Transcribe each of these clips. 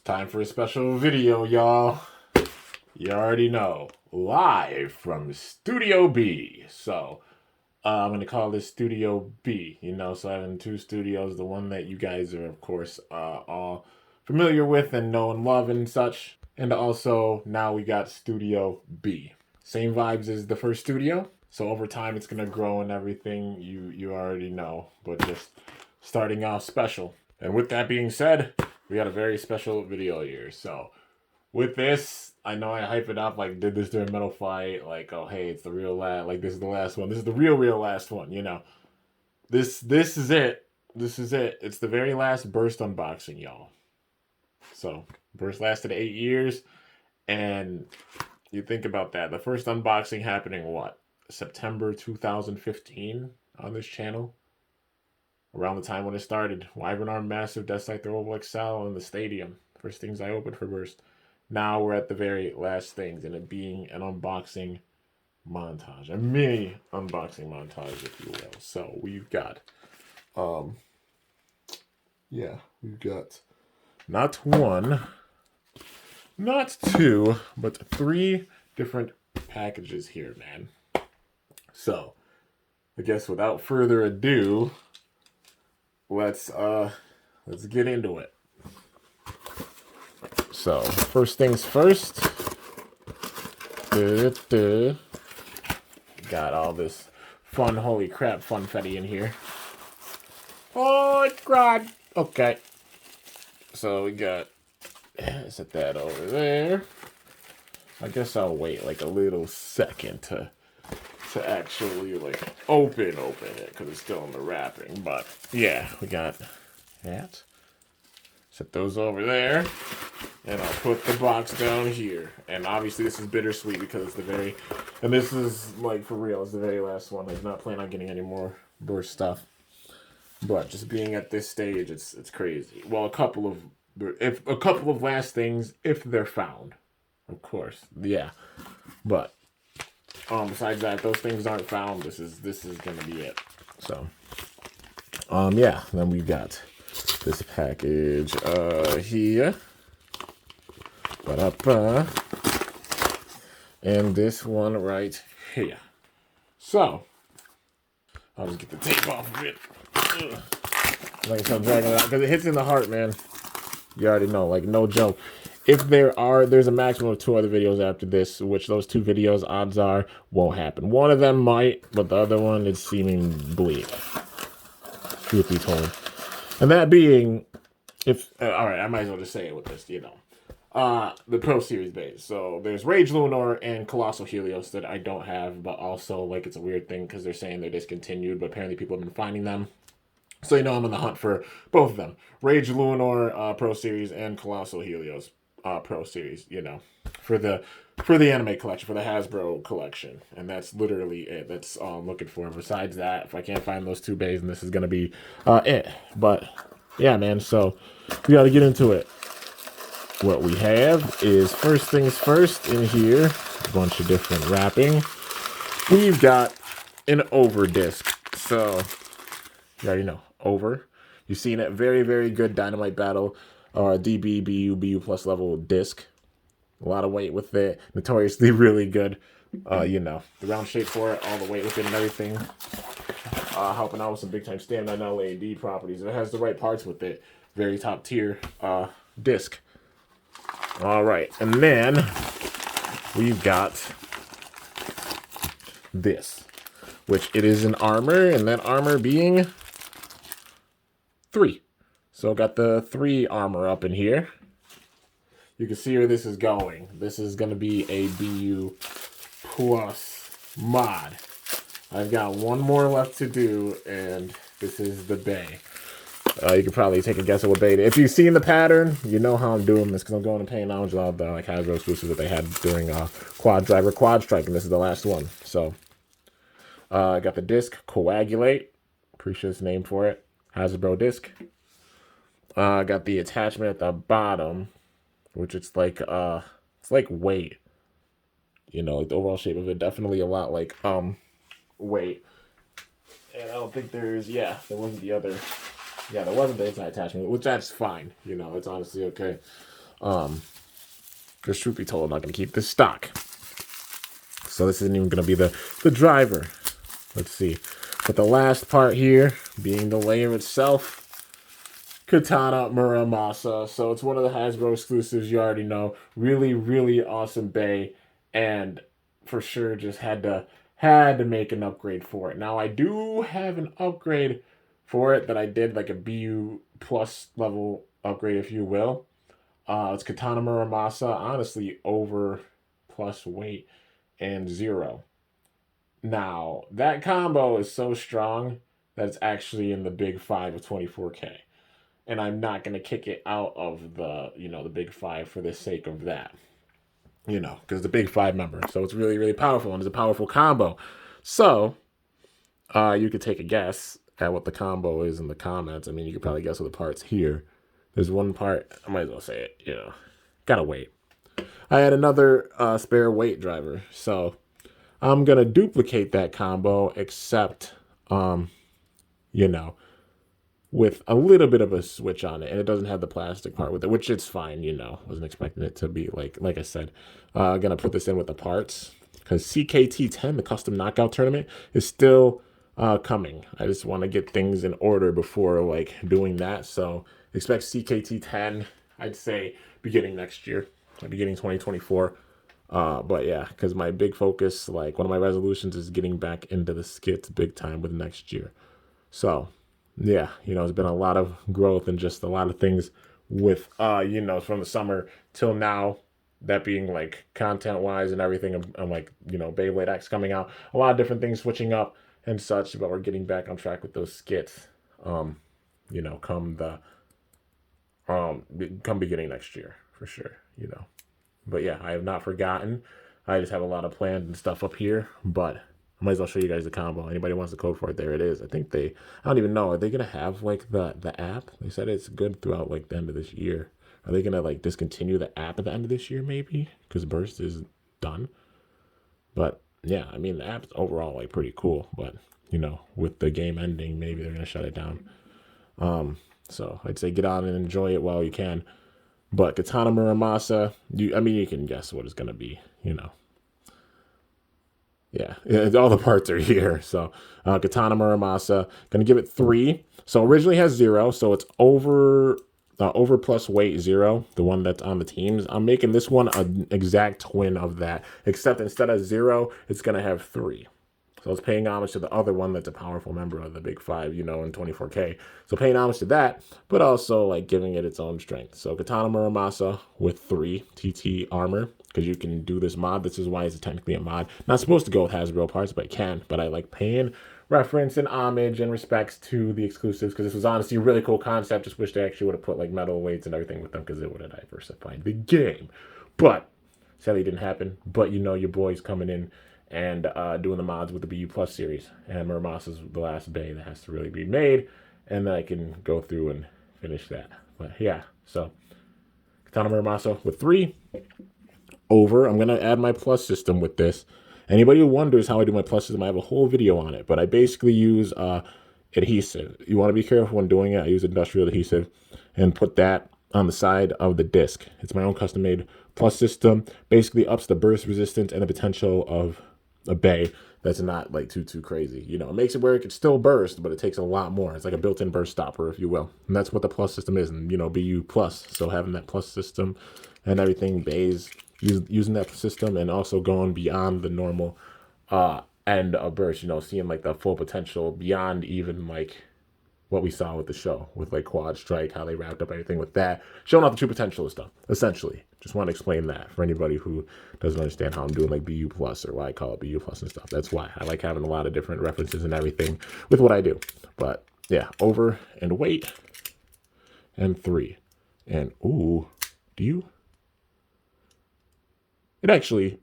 Time for a special video, y'all. You already know. Live from Studio B. So, I'm going to call this Studio B. So I have two studios. The one that you guys are, of course, all familiar with and know and love and such. And also, now we got Studio B. Same vibes as the first studio. So over time, it's going to grow and everything you already know. But just starting off special. And with that being said, we got a very special video here. So with this, I know I hype it up, like did this during Metal Fight, like, oh hey, it's the real last, like this is the last one. This is the real last one, This is it. This is it. It's the very last burst unboxing, y'all. So burst lasted 8 years, and you think about that. The first unboxing happening what? September 2015 on this channel. Around the time when it started. Wyvern Arm Massive, Death Scythe Throwable XL in the stadium. First things I opened for Burst. Now we're at the very last things, and it being an unboxing montage. A mini unboxing montage, if you will. So we've got we've got not one, not two, but 3 different packages here, man. So I guess without further ado, let's get into it. So first things first, got all this fun, holy crap, funfetti in here. Oh, it's God. Okay. So we got, set that over there. I guess I'll wait like a little second to actually like open it because it's still in the wrapping. But yeah, we got that. Set those over there, and I'll put the box down here. And obviously this is bittersweet because it's and this is like for real, it's the very last one. I'm not planning on getting any more burst stuff. But just being at this stage, it's crazy. Well, a couple of last things if they're found, of course, yeah. But besides that, if those things aren't found, this is gonna be it. So, yeah. Then we've got this package here. Ba-da-ba. And this one right here. So, I'll just get the tape off of it. Like I'm dragging it out because it hits in the heart, man. You already know, like no joke. If there's a maximum of 2 other videos after this, which those 2 videos, odds are, won't happen. One of them might, but the other one is seeming bleak. Truth be told. And that being, alright, I might as well just say it with this, the Pro Series base. So there's Rage Lunar and Colossal Helios that I don't have, but also, like, it's a weird thing because they're saying they're discontinued, but apparently people have been finding them. So I'm on the hunt for both of them. Rage Lunar Pro Series and Colossal Helios Pro Series, for the anime collection, for the Hasbro collection. And that's literally it. That's all I'm looking for. Besides that, if I can't find those 2 bays, then this is going to be it. But, yeah, man, so we got to get into it. What we have is, first things first, in here, a bunch of different wrapping. We've got an over disc. So, you already know, over. You've seen it, very, very good Dynamite Battle, DB, BU plus level disc. A lot of weight with it. Notoriously really good. The round shape for it, all the weight with it and everything. Helping out with some big time stamina and LAD properties. It has the right parts with it. Very top tier disc. Alright, and then we've got this, which it is an armor, and that armor being 3. So got the 3 armor up in here. You can see where this is going. This is going to be a BU plus mod. I've got 1 more left to do, and this is the bay. You can probably take a guess at what bay it is. If you've seen the pattern, you know how I'm doing this, because I'm going to pay homage to all the like Hasbro exclusives that they had during Quad Driver Quad Strike, and this is the last one. So, I got the disc, Coagulate. Appreciate the name for it. Hasbro disc. Got the attachment at the bottom, which it's like weight. Like the overall shape of it, definitely a lot like weight. And I don't think there wasn't the other. Yeah, there wasn't the inside attachment, which that's fine. It's honestly okay. Because truth be told, I'm not going to keep this stock. So this isn't even going to be the driver. Let's see. But the last part here, being the layer itself, Katana Muramasa. So it's one of the Hasbro exclusives you already know. Really, really awesome bay. And for sure just had to make an upgrade for it. Now I do have an upgrade for it that I did, like a BU plus level upgrade, if you will. It's Katana Muramasa, honestly, over plus weight and 0. Now, that combo is so strong that it's actually in the big 5 of 24K. And I'm not going to kick it out of the, the big 5 for the sake of that. Because the big 5 member. So it's really, really powerful, and it's a powerful combo. So, you could take a guess at what the combo is in the comments. I mean, you could probably guess what the part's here. There's one part, I might as well say it, gotta wait. I had another spare weight driver, so I'm going to duplicate that combo, except, with a little bit of a switch on it, and it doesn't have the plastic part with it, which it's fine, wasn't expecting it to be like I said. Gonna put this in with the parts, because CKT10, the custom knockout tournament, is still coming. I just want to get things in order before doing that, so expect CKT10, I'd say beginning next year, beginning 2024. But yeah, because my big focus, one of my resolutions is getting back into the skits big time with next year. So yeah, it's been a lot of growth and just a lot of things with, from the summer till now, that being content wise and everything. I'm Beyblade X coming out, a lot of different things switching up and such, but we're getting back on track with those skits. Come beginning next year for sure, But yeah, I have not forgotten. I just have a lot of plans and stuff up here, but I might as well show you guys the combo. Anybody wants the code for it, there it is. I don't even know. Are they going to have the app? They said it's good throughout the end of this year. Are they going to discontinue the app at the end of this year maybe? Because Burst is done. But yeah, I mean, the app's overall pretty cool, but with the game ending, maybe they're going to shut it down. So I'd say get on and enjoy it while you can. But Katana Muramasa, you can guess what it's going to be, Yeah, all the parts are here. So Katana Muramasa, going to give it 3. So originally has 0, so it's over plus weight 0, the one that's on the teams. I'm making this one an exact twin of that, except instead of 0, it's going to have 3. So it's paying homage to the other one that's a powerful member of the Big 5, in 24K. So paying homage to that, but also giving it its own strength. So Katana Muramasa with 3 TT armor, because you can do this mod. This is why it's technically a mod. Not supposed to go with Hasbro parts, but it can. But I like paying reference and homage and respects to the exclusives, because this was honestly a really cool concept. Just wish they actually would have put metal weights and everything with them, because it would have diversified the game. But sadly, it didn't happen. But your boy's coming in and doing the mods with the BU Plus series. And Muramasa's the last bay that has to really be made. And then I can go through and finish that. But yeah, so Katana Muramasa with 3. Over. I'm going to add my plus system with this. Anybody who wonders how I do my plus system, I have a whole video on it. But I basically use adhesive. You want to be careful when doing it. I use industrial adhesive and put that on the side of the disc. It's my own custom-made plus system. Basically ups the burst resistance and the potential of a bay that's not too crazy. It makes it where it can still burst, but it takes a lot more. It's like a built-in burst stopper, if you will. And that's what the plus system is. And BU plus. So having that plus system and everything, bays, using that system, and also going beyond the normal end of burst, seeing the full potential beyond even what we saw with the show with Quad Strike, how they wrapped up everything with that, showing off the true potential of stuff. Essentially, just want to explain that for anybody who doesn't understand how I'm doing BU plus, or why I call it BU plus and stuff. That's why I like having a lot of different references and everything with what I do. But yeah, over and weight and 3, and ooh, it actually,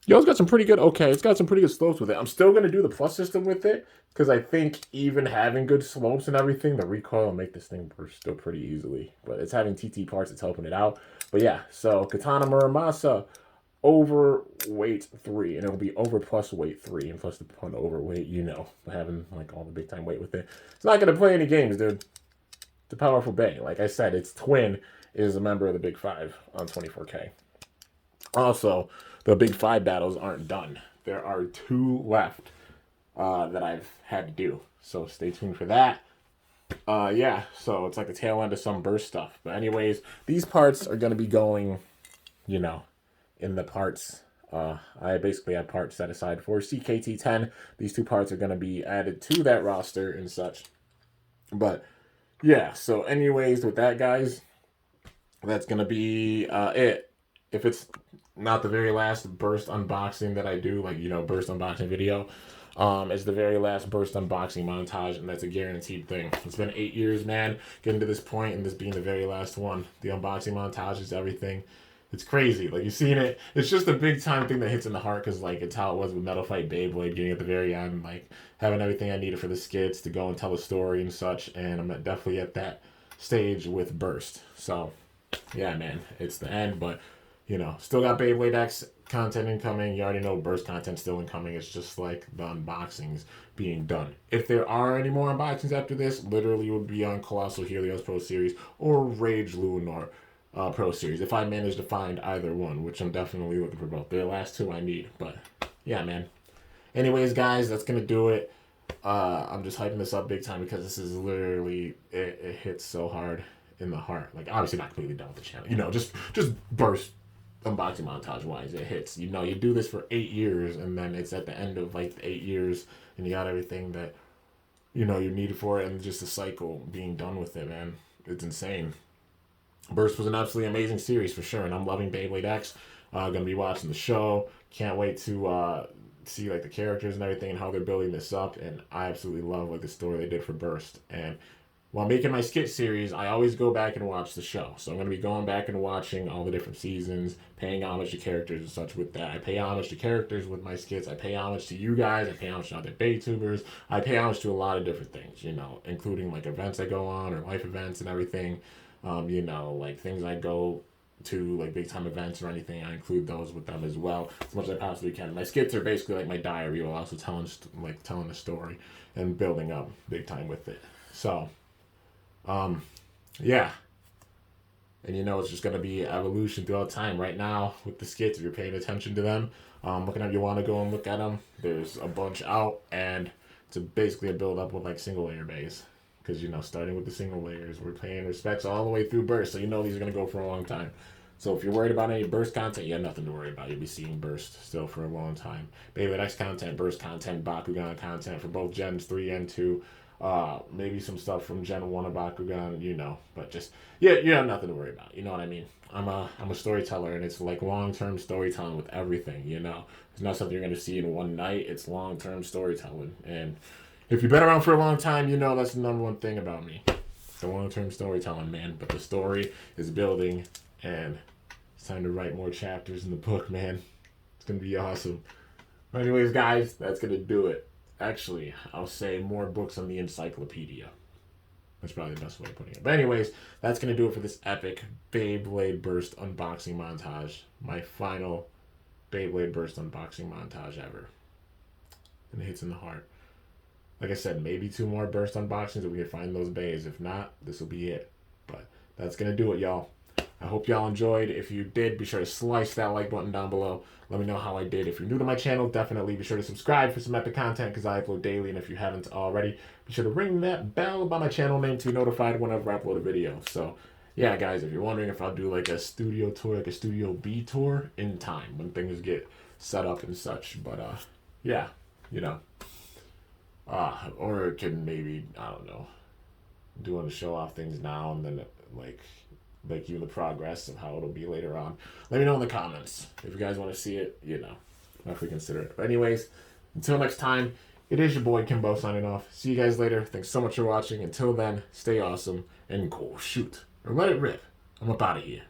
it's got some pretty good, it's got some pretty good slopes with it. I'm still going to do the plus system with it, because I think even having good slopes and everything, the recoil will make this thing burst still pretty easily. But it's having TT parts that's helping it out. But yeah, so Katana Muramasa, over weight 3, and it'll be over plus weight 3, and plus the overweight, having all the big time weight with it. It's not going to play any games, dude. It's a powerful bay. Like I said, its twin is a member of the Big Five on 24K. Also, the Big Five battles aren't done. There are 2 left that I've had to do. So stay tuned for that. Yeah, so it's like the tail end of some burst stuff. But anyways, these parts are going to be going, you know, in the parts. I basically have parts set aside for CKT10. These 2 parts are going to be added to that roster and such. But yeah, so anyways, with that, guys, that's going to be it. If it's not the very last burst unboxing that I do, like, you know, burst unboxing video, it's the very last burst unboxing montage, and that's a guaranteed thing. It's been 8 years, man, getting to this point, and this being the very last one. The unboxing montage is everything. It's crazy. Like, you've seen it. It's just a big time thing that hits in the heart, because, like, it's how it was with Metal Fight Beyblade, getting at the very end, like, having everything I needed for the skits to go and tell a story and such, and I'm definitely at that stage with Burst. So, yeah, man, it's the end, but, you know, still got Beyblade X content incoming. You already know Burst content still incoming. It's just like the unboxings being done. If there are any more unboxings after this, literally would be on Colossal Helios Pro Series or Rage Lunar Pro Series, if I manage to find either one, which I'm definitely looking for both. The last 2 I need, but yeah, man. Anyways, guys, that's gonna do it. I'm just hyping this up big time because this is literally, it hits so hard in the heart. Like, obviously not completely done with the channel, you know, just Burst unboxing montage wise, it hits. You know, you do this for 8 years, and then it's at the end of like 8 years, and you got everything that, you know, you needed for it, and just a cycle being done with it, man. It's insane. Burst was an absolutely amazing series for sure, and I'm loving Beyblade X. Gonna be watching the show. Can't wait to see like the characters and everything and how they're building this up, and I absolutely love like the story they did for Burst. And while making my skit series, I always go back and watch the show. So I'm going to be going back and watching all the different seasons, paying homage to characters and such with that. I pay homage to characters with my skits. I pay homage to you guys. I pay homage to other Baytubers. I pay homage to a lot of different things, you know, including like events that go on or life events and everything. You know, like things I go to, like big time events or anything, I include those with them as well, as much as I possibly can. My skits are basically like my diary, while also telling a story and building up big time with it. So, yeah. And you know, it's just going to be evolution throughout time. Right now, with the skits, if you're paying attention to them, looking at, you want to go and look at them, there's a bunch out, and it's basically a build up with like single layer bays. Because, you know, starting with the single layers, we're paying respects all the way through Burst, so you know these are going to go for a long time. So if you're worried about any Burst content, you have nothing to worry about. You'll be seeing Burst still for a long time. Beyblade X content, Burst content, Bakugan content for both Gens 3 and 2. Maybe some stuff from Gen 1 of Bakugan, you know. But just, yeah, you have nothing to worry about. You know what I mean? I'm a storyteller, and it's like long-term storytelling with everything, you know. It's not something you're going to see in one night. It's long-term storytelling. And if you've been around for a long time, you know that's the number one thing about me. The long-term storytelling, man. But the story is building, and it's time to write more chapters in the book, man. It's going to be awesome. But anyways, guys, that's going to do it. Actually, I'll say more books on the encyclopedia. That's probably the best way of putting it. But anyways, that's going to do it for this epic Beyblade Burst unboxing montage. My final Beyblade Burst unboxing montage ever. And it hits in the heart. Like I said, maybe 2 more Burst unboxings if we can find those bays. If not, this will be it. But that's going to do it, y'all. I hope y'all enjoyed. If you did, be sure to slice that like button down below. Let me know how I did. If you're new to my channel, definitely be sure to subscribe for some epic content because I upload daily. And if you haven't already, be sure to ring that bell by my channel name to be notified whenever I upload a video. So, yeah, guys, if you're wondering if I'll do like a studio tour, like a Studio B tour in time when things get set up and such. But, yeah, you know. Or it can maybe, I don't know, doing to show off things now and then like you the progress of how it'll be later on. Let me know in the comments. If you guys want to see it, you know, definitely consider it. But anyways, until next time, it is your boy Kimbo signing off. See you guys later. Thanks so much for watching. Until then, stay awesome and go shoot. Or let it rip. I'm up out of here.